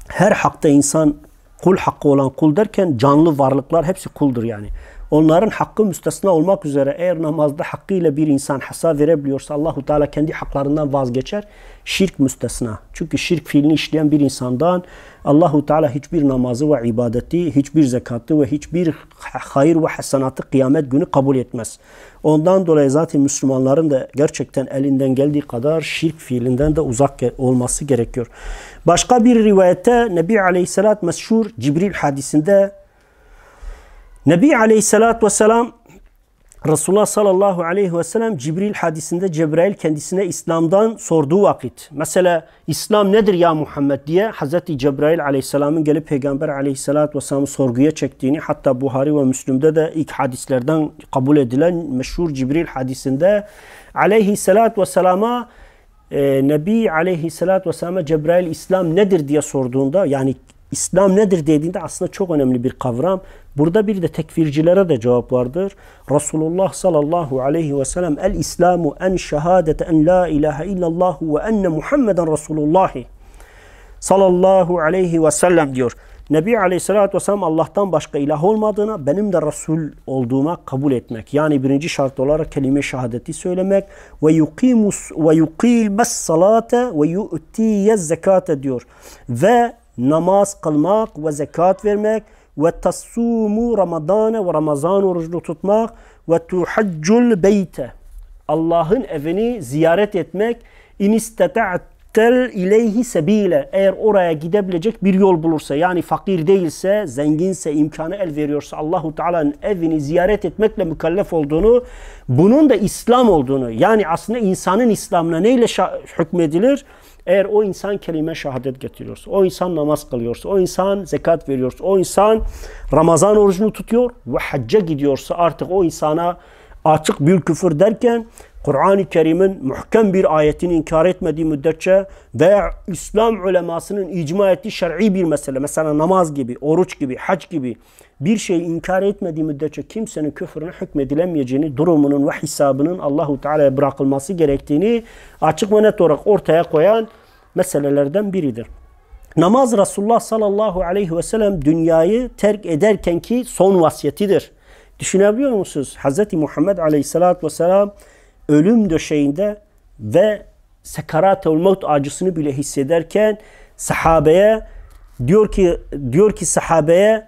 A: her hakta insan kul hakkı olan, kul derken canlı varlıklar hepsi kuldur yani. Onların hakkı müstesna olmak üzere eğer namazda hakkıyla bir insan hesap verebiliyorsa Allahu Teala kendi haklarından vazgeçer. Şirk müstesna. Çünkü şirk fiilini işleyen bir insandan Allahu Teala hiçbir namazı ve ibadeti, hiçbir zekatı ve hiçbir hayır ve hasenatı kıyamet günü kabul etmez. Ondan dolayı zaten Müslümanların da gerçekten elinden geldiği kadar şirk fiilinden de uzak olması gerekiyor. Başka bir rivayette Nebi Aleyhisselatü meşhur Cibril hadisinde Nebi Aleyhisselatü Vesselam Resulullah sallallahu aleyhi ve sellem Cibril hadisinde Cebrail kendisine İslam'dan sorduğu vakit, mesela İslam nedir ya Muhammed diye Hazreti Cebrail aleyhisselamın gelip Peygamber aleyhisselatü vesselam'ı sorguya çektiğini, hatta Buhari ve Müslüm'de de ilk hadislerden kabul edilen meşhur Cibril hadisinde aleyhisselatü vesselama Nebi aleyhisselatü vesselam'a Cebrail İslam nedir diye sorduğunda, yani İslam nedir dediğinde aslında çok önemli bir kavram. Burada bir de tekfircilere de cevap vardır. Resulullah sallallahu aleyhi ve sellem el-İslamu en şehadete en la ilahe illallah ve enne Muhammeden Resulullah sallallahu aleyhi ve sellem diyor. Nebi aleyhissalatü vesselam Allah'tan başka ilah olmadığına, benim de Resul olduğuma kabul etmek. Yani birinci şart olarak kelime-i şehadeti söylemek ve yuqimus salate ve yu'tiyez zekate diyor. Ve namaz kılmak ve zekat vermek ve tasumu Ramazan ve Ramazan orucunu tutmak ve tuhaccul beyte, Allah'ın evini ziyaret etmek, in istata'tel ileyhi sebile, eğer oraya gidebilecek bir yol bulursa, yani fakir değilse, zenginse, imkanı el veriyorsa Allahu Teala'nın evini ziyaret etmekle mükellef olduğunu, bunun da İslam olduğunu, yani aslında insanın İslam'ına neyle hükmedilir? Eğer o insan kelime şehadet getiriyorsa, o insan namaz kılıyorsa, o insan zekat veriyorsa, o insan Ramazan orucunu tutuyor ve hacca gidiyorsa, artık o insana açık bir küfür derken Kur'an-ı Kerim'in muhkem bir ayetini inkar etmediği müddetçe veya İslam ulemasının icma ettiği şer'i bir mesele, mesela namaz gibi, oruç gibi, hac gibi bir şeyi inkar etmediği müddetçe kimsenin küfrüne hükmedilemeyeceğini, durumunun ve hesabının Allahu Teala'ya bırakılması gerektiğini açık ve net olarak ortaya koyan meselelerden biridir. Namaz Resulullah sallallahu aleyhi ve sellem dünyayı terk ederken ki son vasiyetidir. Düşünebiliyor musunuz? Hz. Muhammed aleyhissalatü vesselam ölüm döşeğinde ve sekarat-ül mevt acısını bile hissederken sahabeye diyor ki sahabeye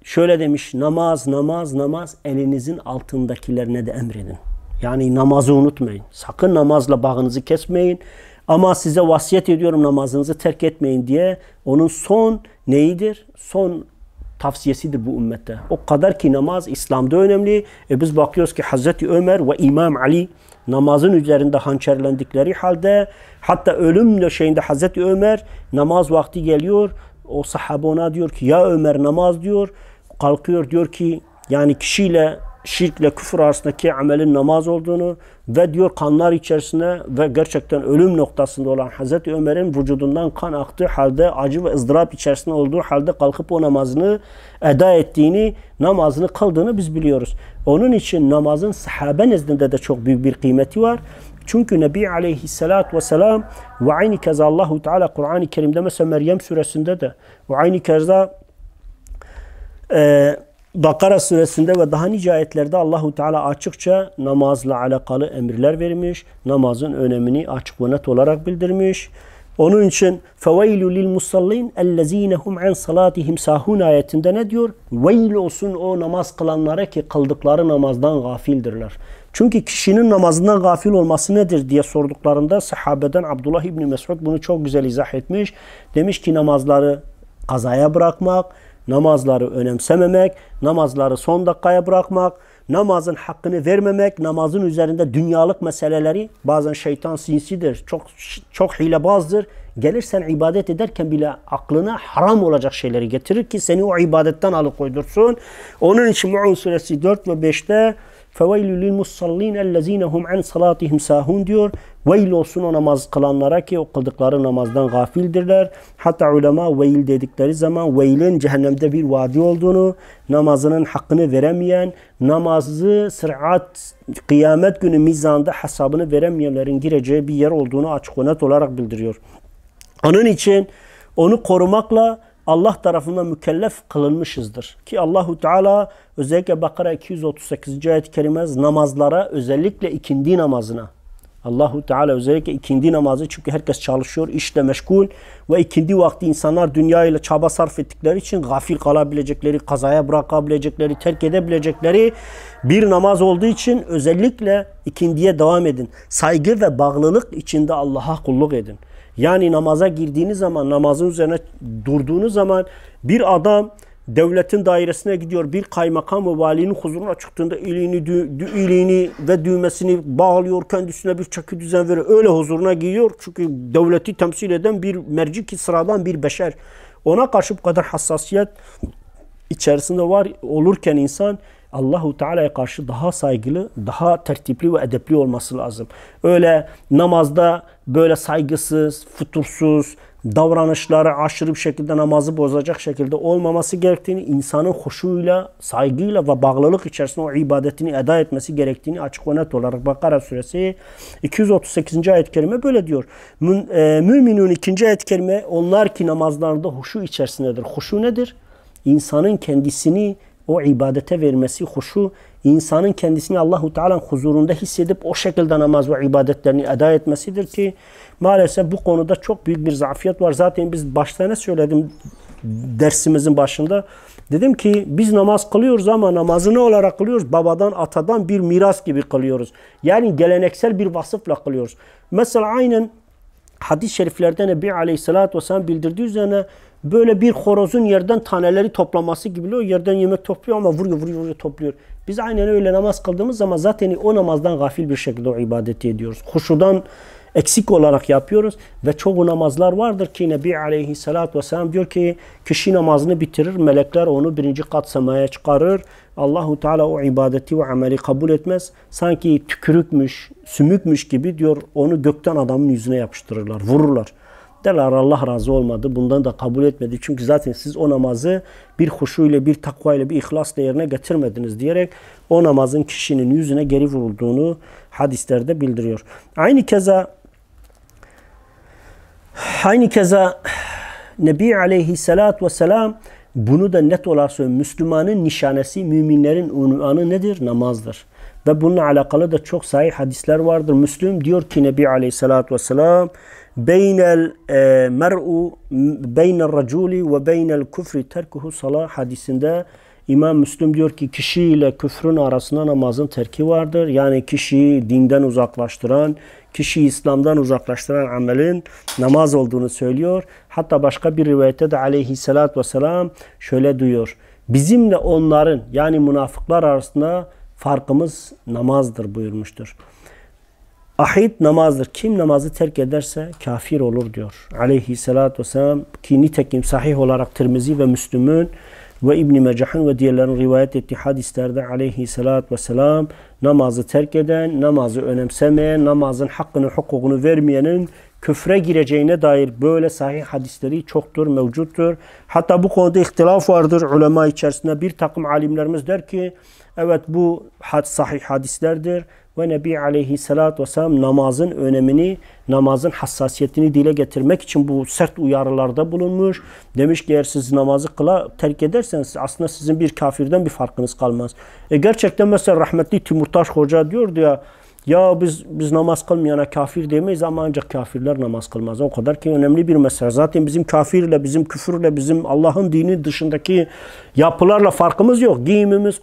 A: şöyle demiş: namaz, namaz, namaz, elinizin altındakilerine de emredin. Yani namazı unutmayın. Sakın namazla bağınızı kesmeyin. Ama size vasiyet ediyorum, namazınızı terk etmeyin diye onun son neyidir? Son tavsiyesidir bu ümmette. O kadar ki namaz İslam'da önemli. Biz bakıyoruz ki Hazreti Ömer ve İmam Ali namazın üzerinde hançerlendikleri halde, hatta ölüm döşeğinde Hazreti Ömer namaz vakti geliyor. O sahabe ona diyor ki ya Ömer namaz diyor. Kalkıyor diyor ki yani kişiyle şirkle küfür arasındaki amelin namaz olduğunu ve diyor kanlar içerisinde ve gerçekten ölüm noktasında olan Hazreti Ömer'in vücudundan kan aktığı halde, acı ve ızdırap içerisinde olduğu halde kalkıp o namazını eda ettiğini, namazını kıldığını biz biliyoruz. Onun için namazın sahabe nezdinde de çok büyük bir kıymeti var. Çünkü Nebi Aleyhisselatü Vesselam ve aynı keza Allahu Teala Kur'an-ı Kerim'de mesela Meryem suresinde de ve aynı keza Bakara suresinde ve daha nice ayetlerde Allahu Teala açıkça namazla alakalı emirler vermiş. Namazın önemini açık ve net olarak bildirmiş. Onun için فَوَيْلُ لِلْمُصَلِّينَ اَلَّذ۪ينَ هُمْ عَنْ صَلَاتِهِمْ sahun ayetinde ne diyor? Veil olsun o namaz kılanlara ki kıldıkları namazdan gafildirler. Çünkü kişinin namazından gafil olması nedir diye sorduklarında sahabeden Abdullah İbni Mesud bunu çok güzel izah etmiş. Demiş ki namazları kazaya bırakmak, namazları önemsememek, namazları son dakikaya bırakmak, namazın hakkını vermemek, namazın üzerinde dünyalık meseleleri, bazen şeytan sinsidir, çok hilebazdır. Gelirsen ibadet ederken bile aklına haram olacak şeyleri getirir ki seni o ibadetten alıkoydursun. Onun için Mu'un suresi 4 ve 5'te فَوَيْلُ لِلْمُصَّلِّينَ الَّذ۪ينَ هُمْ عَنْ صَلَاتِهِمْ سَاهُونَ diyor. Veil olsun o namaz kılanlara ki o kıldıkları namazdan gafildirler. Hatta ulema veil dedikleri zaman veilin cehennemde bir vadi olduğunu, namazının hakkını veremeyen, namazı sırat, kıyamet günü mizanda hesabını veremeyenlerin gireceği bir yer olduğunu açık ve net olarak bildiriyor. Onun için onu korumakla Allah tarafından mükellef kılınmışızdır. Ki Allahu Teala özellikle Bakara 238. ayet-i kerime namazlara, özellikle ikindi namazına, Allahu Teala özellikle ikindi namazı, çünkü herkes çalışıyor, işle meşgul ve ikindi vakti insanlar dünya ile çaba sarf ettikleri için gafil kalabilecekleri, kazaya bırakabilecekleri, terk edebilecekleri bir namaz olduğu için özellikle ikindiye devam edin. Saygı ve bağlılık içinde Allah'a kulluk edin. Yani namaza girdiğiniz zaman, namazın üzerine durduğunuz zaman bir adam devletin dairesine gidiyor, bir kaymakam ve valinin huzuruna çıktığında iliğini ve düğmesini bağlıyor, kendisine bir çeki düzen veriyor. Öyle huzuruna gidiyor çünkü devleti temsil eden bir merci ki sıradan bir beşer. Ona karşı bu kadar hassasiyet içerisinde olurken insan Allahu Teala'ya karşı daha saygılı, daha tertipli ve edepli olması lazım. Öyle namazda böyle saygısız, fütursuz, davranışları aşırı bir şekilde namazı bozacak şekilde olmaması gerektiğini, insanın huşuyla, saygıyla ve bağlılık içerisinde o ibadetini eda etmesi gerektiğini açık ve net olarak Bakara suresi 238. ayet-i kerime böyle diyor. Müminun 2. ayet-i kerime, onlar ki namazlarında huşu içerisindedir. Huşu nedir? İnsanın kendisini o ibadete vermesi, huşu, insanın kendisini Allahu Teala'nın huzurunda hissedip o şekilde namaz ve ibadetlerini eda etmesidir ki maalesef bu konuda çok büyük bir zafiyet var. Zaten biz başta ne söyledim dersimizin başında? Dedim ki biz namaz kılıyoruz ama namazı ne olarak kılıyoruz? Babadan, atadan bir miras gibi kılıyoruz. Yani geleneksel bir vasıfla kılıyoruz. Mesela aynen hadis-i şeriflerde Nebi Aleyhisselatü Vesselam bildirdiği üzerine böyle bir horozun yerden taneleri toplaması gibi, o yerden yemek topluyor ama vuruyor topluyor. Biz aynen öyle namaz kıldığımız zaman zaten o namazdan gafil bir şekilde o ibadeti ediyoruz. Huşudan eksik olarak yapıyoruz ve çoğu namazlar vardır ki Nebi Aleyhisselatü Vesselam diyor ki kişi namazını bitirir, melekler onu 1. kat semaya çıkarır. Allahu Teala o ibadeti ve ameli kabul etmez. Sanki tükürükmüş, sümükmüş gibi diyor onu gökten adamın yüzüne yapıştırırlar, vururlar. Derler Allah razı olmadı, bundan da kabul etmedi. Çünkü zaten siz o namazı bir huşuyla, bir takvayla, bir ihlasla yerine getirmediniz diyerek o namazın kişinin yüzüne geri vurulduğunu hadislerde bildiriyor. Aynı keza Nebi Aleyhisselatü Vesselam bunu da net olarak söylüyor. Müslümanın nişanesi, müminlerin unvanı nedir? Namazdır. Ve bununla alakalı da çok sahih hadisler vardır. Müslüm diyor ki Nebi Aleyhisselatü Vesselam beynel mer'u beynel raculi ve beynel küfri terkuhu salah hadisinde İmam Müslüm diyor ki kişi ile küfrün arasında namazın terki vardır. Yani kişiyi dinden uzaklaştıran, kişiyi İslam'dan uzaklaştıran amelin namaz olduğunu söylüyor. Hatta başka bir rivayette de Aleyhisselatü Vesselam şöyle diyor. Bizimle onların yani münafıklar arasında farkımız namazdır buyurmuştur. Ahid namazdır. Kim namazı terk ederse kafir olur diyor. Aleyhisselatü Vesselam ki nitekim sahih olarak Tirmizi ve Müslüm'ün ve İbn-i Mecah'ın ve diğerlerin rivayet ettiği hadislerde Aleyhisselatü Vesselam namazı terk eden, namazı önemsemeyen, namazın hakkını, hukukunu vermeyenin küfre gireceğine dair böyle sahih hadisleri çoktur, mevcuttur. Hatta bu konuda ihtilaf vardır ulema içerisinde. Bir takım alimlerimiz der ki evet bu sahih hadislerdir ve Nebi Aleyhisselatü Vesselam namazın önemini, namazın hassasiyetini dile getirmek için bu sert uyarılarda bulunmuş. Demiş ki eğer siz namazı terk ederseniz aslında sizin bir kafirden bir farkınız kalmaz. Gerçekten mesela rahmetli Timurtaş Hoca diyordu ya, Ya biz namaz kılmayana kafir demeyiz ama ancak kafirler namaz kılmaz. O kadar ki önemli bir mesele. Zaten bizim kafirle, bizim küfürle, bizim Allah'ın dini dışındaki yapılarla farkımız yok. Giyimimiz,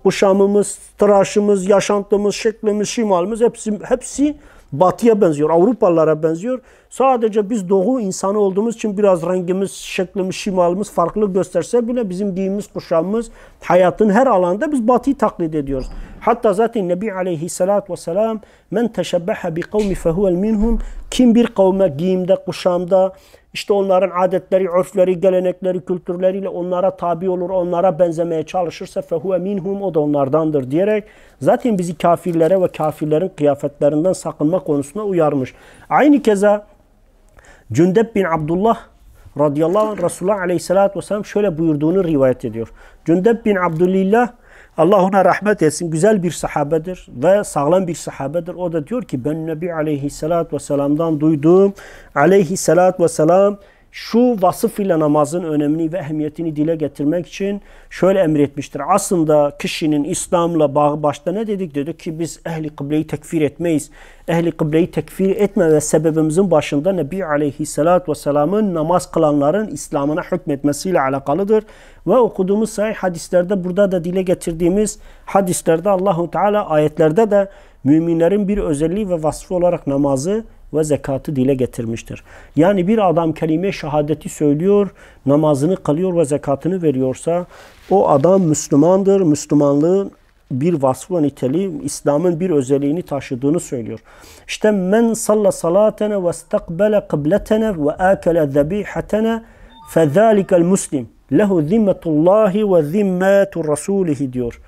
A: kuşamımız, tıraşımız, yaşantımız, şeklimiz, şimalimiz hepsi batıya benziyor, Avrupalılara benziyor. Sadece biz doğu insanı olduğumuz için biraz rengimiz, şeklimiz, şimalimiz farklı gösterse bile bizim giyimimiz, kuşamımız, hayatın her alanda biz batıyı taklit ediyoruz. Hatta zaten Nebi Aleyhisselatü Vesselam men teşebbehe bi kavmi fehuvel minhum, kim bir kavme giyimde, kuşamda, işte onların adetleri, örfleri, gelenekleri, kültürleriyle onlara tabi olur, onlara benzemeye çalışırsa fehuve minhum, o da onlardandır diyerek zaten bizi kafirlere ve kafirlerin kıyafetlerinden sakınma konusunda uyarmış. Aynı keza Cündeb bin Abdullah radıyallahu anh Resulullah aleyhissalatü vesselam şöyle buyurduğunu rivayet ediyor. Cündeb bin Abdülillah, Allah ona rahmet etsin, güzel bir sahabedir ve sağlam bir sahabedir. O da diyor ki ben Nebi aleyhissalatü vesselam'dan duydum. Aleyhissalatü vesselam şu vasıf ile namazın önemini ve ehemmiyetini dile getirmek için şöyle emretmiştir. Aslında kişinin İslam'la bağı başta ne dedik? Dedik ki biz ehli kıbleyi tekfir etmeyiz. Ehli kıbleyi tekfir etme ve sebebimizin başında Nebi aleyhissalatü vesselamın namaz kılanların İslam'ına hükmetmesiyle alakalıdır. Ve okuduğumuz sahih hadislerde, burada da dile getirdiğimiz hadislerde Allahu Teala ayetlerde de müminlerin bir özelliği ve vasfı olarak namazı ve zekatı dile getirmiştir. Yani bir adam kelime-i şehadeti söylüyor, namazını kılıyor ve zekatını veriyorsa o adam Müslümandır. Müslümanlığın bir vasfı ve niteliği, İslam'ın bir özelliğini taşıdığını söylüyor. İşte men salla salatena ve istakbele kıbletena ve akele zebihatena fezalikel muslim lehu zimmetullahi ve zimmetu rasulihi diyor.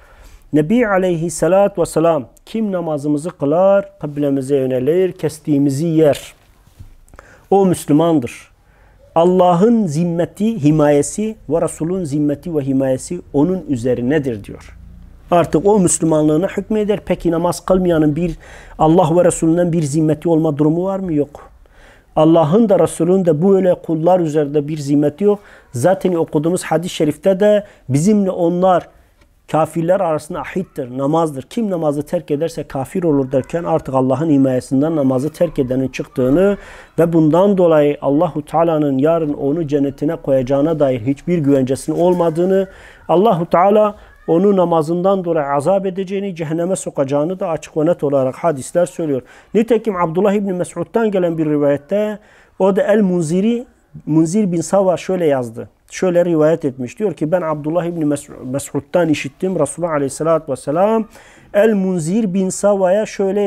A: Nebi aleyhissalatü vesselam kim namazımızı kılar, kıblemize yönelir, kestiğimizi yer. O Müslümandır. Allah'ın zimmeti, himayesi ve Resul'ün zimmeti ve himayesi onun üzerinedir diyor. Artık o Müslümanlığına hükmeder. Peki namaz kılmayanın bir Allah ve Resulünden bir zimmeti olma durumu var mı? Yok. Allah'ın da Resul'ün de böyle kullar üzerinde bir zimmeti yok. Zaten okuduğumuz hadis-i şerifte de bizimle onlar kafirler arasında ahittir, namazdır. Kim namazı terk ederse kafir olur derken artık Allah'ın himayesinden namazı terk edenin çıktığını ve bundan dolayı Allahu Teala'nın yarın onu cennetine koyacağına dair hiçbir güvencesinin olmadığını, Allahu Teala onu namazından dolayı azap edeceğini, cehenneme sokacağını da açık ve net olarak hadisler söylüyor. Nitekim Abdullah İbni Mes'ud'dan gelen bir rivayette o da Munzir bin Sava şöyle yazdı. Şöyle rivayet etmiş. Diyor ki ben Abdullah İbni Mes'ud'dan işittim. Resulullah Aleyhisselatü Vesselam El-Munzir bin Sava'ya şöyle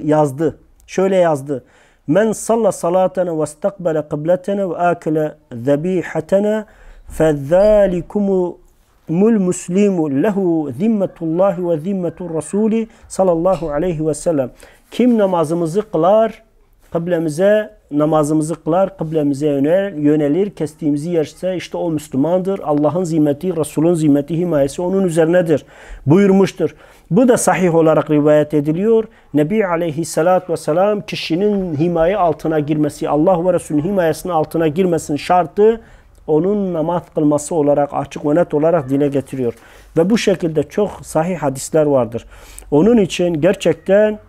A: yazdı. Şöyle yazdı. Men salla salatena ve istakbele kıbletena ve akele zebihatena fezzalikumul muslimu lehu zimmetullahi ve zimmetur rasuli sallallahu aleyhi ve sellem. Kim namazımızı kılar, namazımızı kılar, kıblemize yönelir, kestiğimizi yerse işte o Müslümandır. Allah'ın zimmeti, Resul'ün zimmeti, himayesi onun üzerinedir buyurmuştur. Bu da sahih olarak rivayet ediliyor. Nebi aleyhissalatü vesselam kişinin himaye altına girmesi, Allah ve Resul'ün himayesinin altına girmesinin şartı onun namaz kılması olarak açık ve net olarak dile getiriyor. Ve bu şekilde çok sahih hadisler vardır. Onun için gerçekten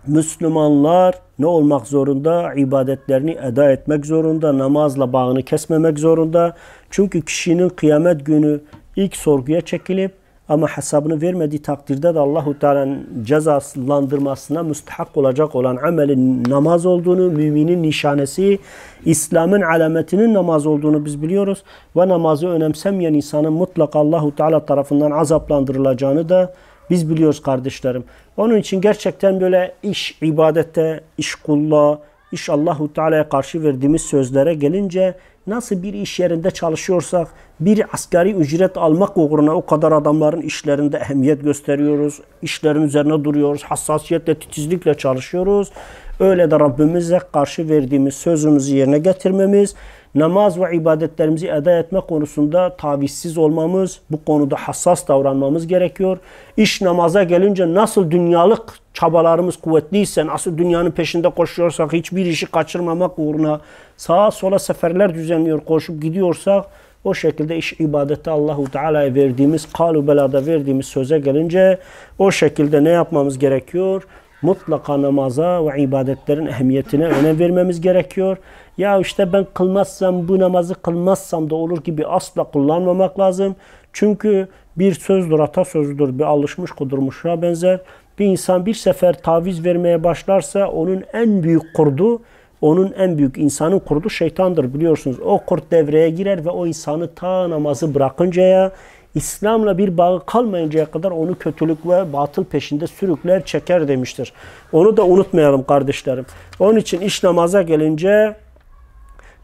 A: Müslümanlar ne olmak zorunda? İbadetlerini eda etmek zorunda. Namazla bağını kesmemek zorunda. Çünkü kişinin kıyamet günü ilk sorguya çekilip ama hesabını vermediği takdirde de Allahu Teala'nın cezalandırmasına müstahak olacak olan amelin namaz olduğunu, müminin nişanesi, İslam'ın alametinin namaz olduğunu biz biliyoruz. Ve namazı önemsemeyen insanın mutlaka Allahu Teala tarafından azaplandırılacağını da biz biliyoruz kardeşlerim. Onun için gerçekten böyle iş ibadette, iş kulluğa, iş Allahu Teala'ya karşı verdiğimiz sözlere gelince nasıl bir iş yerinde çalışıyorsak bir asgari ücret almak uğruna o kadar adamların işlerinde ehemmiyet gösteriyoruz. İşlerin üzerine duruyoruz. Hassasiyetle, titizlikle çalışıyoruz. Öyle de Rabbimize karşı verdiğimiz sözümüzü yerine getirmemiz, namaz ve ibadetlerimizi eda etme konusunda tavizsiz olmamız, bu konuda hassas davranmamız gerekiyor. İş namaza gelince nasıl dünyalık çabalarımız kuvvetliyse, nasıl dünyanın peşinde koşuyorsak, hiçbir işi kaçırmamak uğruna sağa sola seferler düzenliyor, koşup gidiyorsak, o şekilde iş ibadette Allahu Teala'ya verdiğimiz, kalu belada verdiğimiz söze gelince o şekilde ne yapmamız gerekiyor? mutlaka namaza ve ibadetlerin ehemmiyetine önem vermemiz gerekiyor. Ya işte ben kılmazsam, bu namazı kılmazsam da olur gibi asla kullanmamak lazım. Çünkü bir sözdür, atasözüdür, bir alışmış kudurmuşa benzer. Bir insan bir sefer taviz vermeye başlarsa onun en büyük kurdu, onun en büyük insanın kurdu şeytandır biliyorsunuz. O kurt devreye girer ve o insanı ta namazı bırakıncaya, İslam'la bir bağı kalmayıncaya kadar onu kötülük ve batıl peşinde sürükler, çeker demiştir. Onu da unutmayalım kardeşlerim. Onun için iş namaza gelince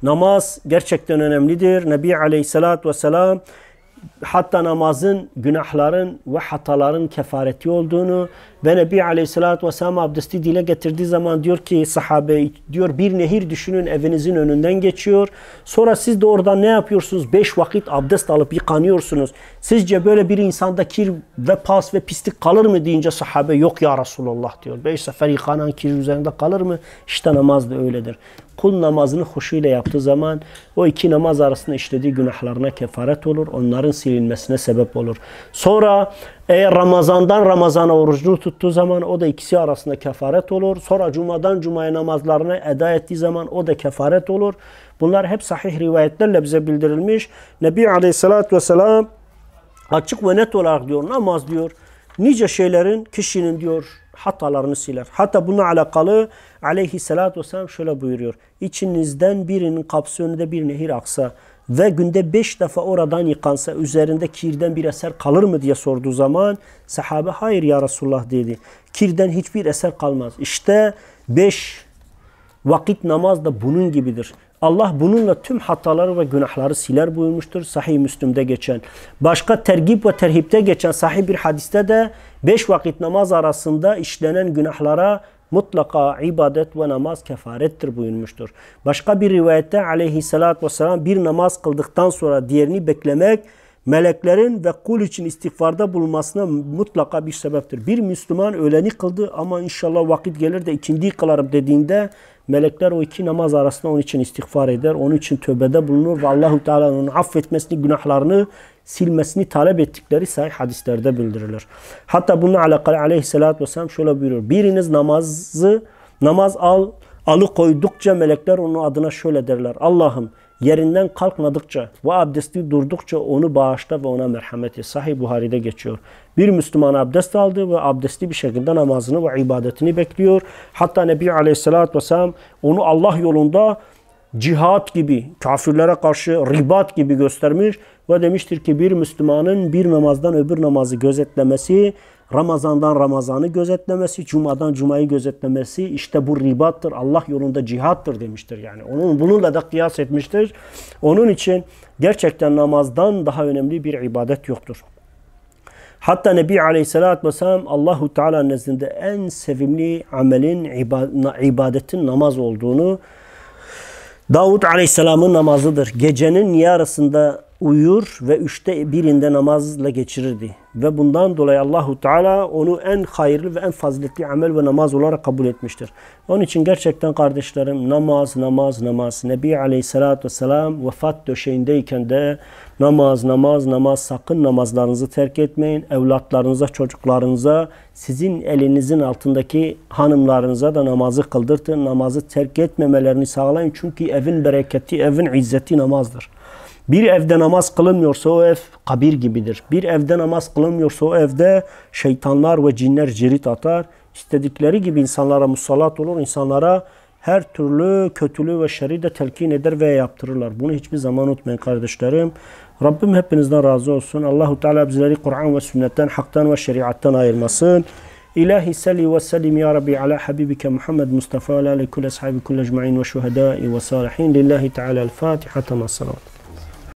A: namaz gerçekten önemlidir. Nebi Aleyhisselatü Vesselam hatta namazın günahların ve hataların kefareti olduğunu ve Nebi Aleyhisselatü Vesselam abdesti dile getirdiği zaman diyor ki sahabe, diyor bir nehir düşünün evinizin önünden geçiyor. Sonra siz de oradan ne yapıyorsunuz? 5 vakit abdest alıp yıkanıyorsunuz. Sizce böyle bir insanda kir ve pas ve pislik kalır mı deyince sahabe yok ya Resulullah diyor. 5 sefer yıkanan kir üzerinde kalır mı? İşte namaz da öyledir. Kul namazını huşuyla yaptığı zaman o iki namaz arasında işlediği günahlarına kefaret olur. Onların silinmesine sebep olur. Sonra eğer Ramazan'dan Ramazan'a orucunu tuttuğu zaman o da ikisi arasında kefaret olur. Sonra Cuma'dan Cuma'ya namazlarını eda ettiği zaman o da kefaret olur. Bunlar hep sahih rivayetlerle bize bildirilmiş. Nebi Aleyhisselatü Vesselam açık ve net olarak diyor namaz diyor nice şeylerin kişinin diyor hatalarını siler. Hatta bununla alakalı Aleyhisselatü Vesselam şöyle buyuruyor. İçinizden birinin kapısı önünde bir nehir aksa ve günde 5 defa oradan yıkansa üzerinde kirden bir eser kalır mı diye sorduğu zaman sahabe hayır ya Resulullah dedi. Kirden hiçbir eser kalmaz. İşte 5 vakit namaz da bunun gibidir. Allah bununla tüm hataları ve günahları siler buyurmuştur. Sahih Müslim'de geçen. Başka tergib ve terhipte geçen sahih bir hadiste de 5 vakit namaz arasında işlenen günahlara mutlaka ibadet ve namaz kefarettir buyurmuştur. Başka bir rivayette aleyhissalatü vesselam bir namaz kıldıktan sonra diğerini beklemek meleklerin ve kul için istiğfarda bulunmasına mutlaka bir sebeptir. Bir Müslüman öğleni kıldı ama inşallah vakit gelir de ikindiyi kılarım dediğinde melekler o iki namaz arasında onun için istiğfar eder. Onun için tövbede bulunur ve Allahu Teala'nın onu affetmesini, günahlarını silmesini talep ettikleri sahih hadislerde bildirilir. Hatta bununla alakalı aleyhissalatü vesselam şöyle buyuruyor. Biriniz namaz alıkoydukça melekler onun adına şöyle derler. Allah'ım yerinden kalkmadıkça ve abdesti durdukça onu bağışla ve ona merhamet et. Sahih Buhari'de geçiyor. Bir Müslüman abdest aldı ve abdestli bir şekilde namazını ve ibadetini bekliyor. Hatta Nebi Aleyhisselatü Vesselam onu Allah yolunda cihat gibi, kafirlere karşı ribat gibi göstermiş ve demiştir ki bir Müslümanın bir namazdan öbür namazı gözetlemesi, Ramazan'dan Ramazan'ı gözetlemesi, Cuma'dan Cuma'yı gözetlemesi işte bu ribattır, Allah yolunda cihattır demiştir. Yani bununla da kıyas etmiştir. Onun için gerçekten namazdan daha önemli bir ibadet yoktur. Hatta Nebi Aleyhisselatü Vesselam Allahu Teala nezdinde en sevimli amelin ibadetin namaz olduğunu, Davud Aleyhisselam'ın namazıdır. Gecenin yarısında uyur ve 1/3 namazla geçirirdi. Ve bundan dolayı Allahu Teala onu en hayırlı ve en faziletli amel ve namaz olarak kabul etmiştir. Onun için gerçekten kardeşlerim namaz. Nebi Aleyhisselatü Vesselam vefat döşeğindeyken de namaz, sakın namazlarınızı terk etmeyin. Evlatlarınıza, çocuklarınıza, sizin elinizin altındaki hanımlarınıza da namazı kıldırtın. Namazı terk etmemelerini sağlayın. Çünkü evin bereketi, evin izzeti namazdır. Bir evde namaz kılınmıyorsa o ev kabir gibidir. Bir evde namaz kılınmıyorsa o evde şeytanlar ve cinler cirit atar. İstedikleri gibi insanlara musallat olur. İnsanlara her türlü kötülüğü ve şerri de telkin eder ve yaptırırlar. Bunu hiçbir zaman unutmayın kardeşlerim. Rabbim hepinizden razı olsun. Allahu Teala bizleri Kur'an ve sünnetten, haktan ve şeriattan ayırmasın. İlahi salli ve sellim ya Rabbi ala habibike Muhammed Mustafa ala kulli ashabi kulli ecmaîn ve şuhedâi ve salihin lillahi Teala el-Fatiha. Salavat.